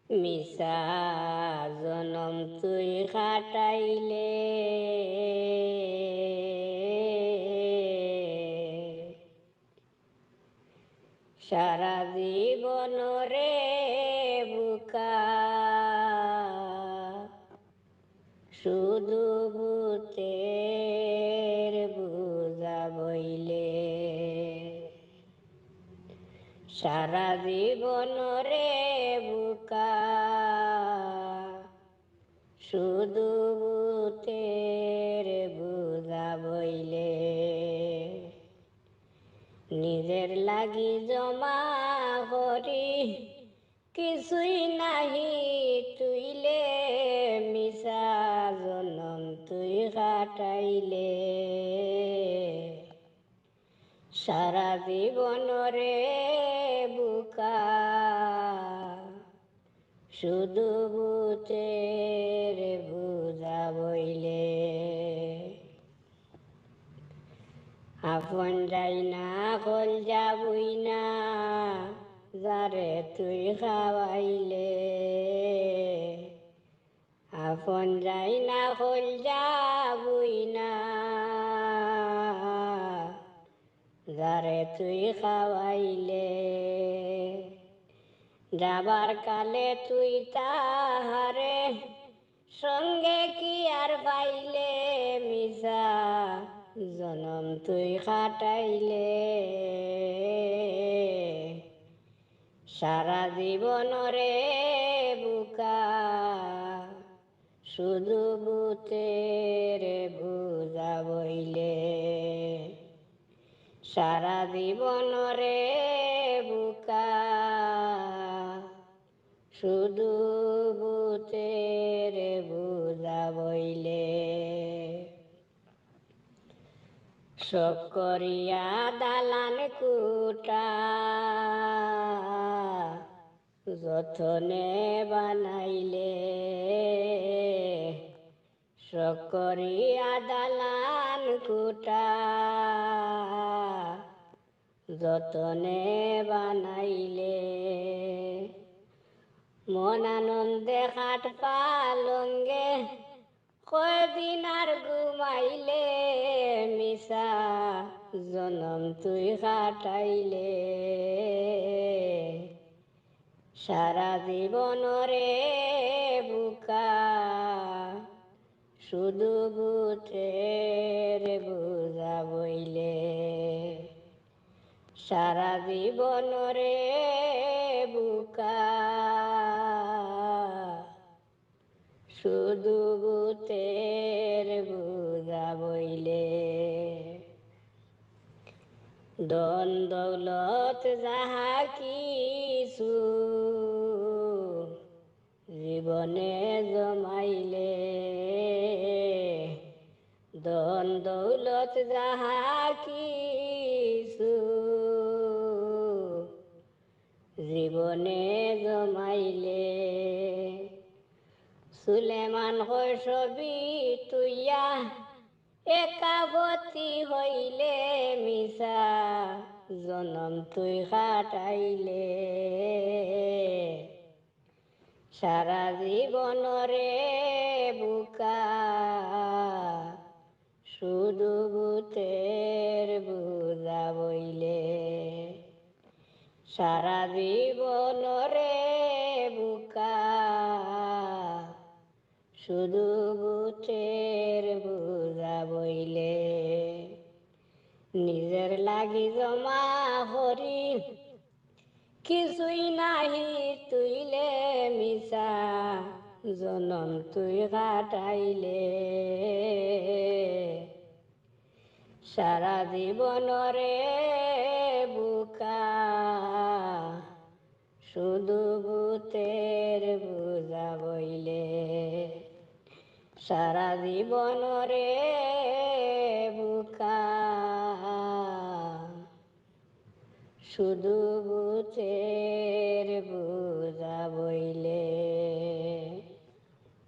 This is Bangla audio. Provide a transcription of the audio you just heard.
মিশা জনম তুই কাটাইলে সারা জীবন রে বুকা শুধু ভূতের বুঝা বইলে সারা জীবন রে বুকা শুধু ভূতের বুঝা বইলে নিজের লাগি জমা করি কিছুই নাহি তুইলে মিশা জনম তুই কাটাইলে সারা জীবন রে বুকা শুধু ভূতের বুঝা বইলে আপন যাই না কল যাবই না যারে তুই খাওয়াইলে আপন যাই না কল যাবই না যারে তুই খাওয়াইলে যাবার কালে তুই তাহারে সঙ্গে কি আর পাইলে মিশা জনম তুই কাটাইলে সারা জীবন রে বুকা শুধু ভূতের বুঝা বইলে সারা জীবন রে বুকা শুধু ভূতের বুঝা বইলে সব করিয়া দালান কুটা যতনে বানাইলে সব করিয়া দালান কুটা যতনে বানাইলে মন আনন্দে খাট পালঙ্গে কয়দিন আর ঘুমাইলে মিশা জনম তুই কাটাইলে সারা জীবন রে বুকা শুধু ভূতের বুঝা বইলে সারা জীবন রে বুকা শুধু ভূতের বুঝা বইলে ধন দৌলত যাহা কিছু জীবনে জমাইলে ধন দৌলত যাহা কিছু জীবনে জমাইলে সুলেমান হয় সবই তুইয়া একাবতী হইলে মিশা জনম তুই কাটাইলে সারা জীবন রে বুকা শুধু ভূতের বুঝা বইলে সারা জীবন রে বুকা শুধু ভূতের বুঝা বইলে নিজের লাগি জমা হরি কিছুই নাহি তুইলে মিশা জনম তুই কাটাইলে সারা জীবন রে বুকা শুধু ভূতের বুঝা বইলে সারা জীবন রে বুকা শুধু ভূতের বুঝা বইলে।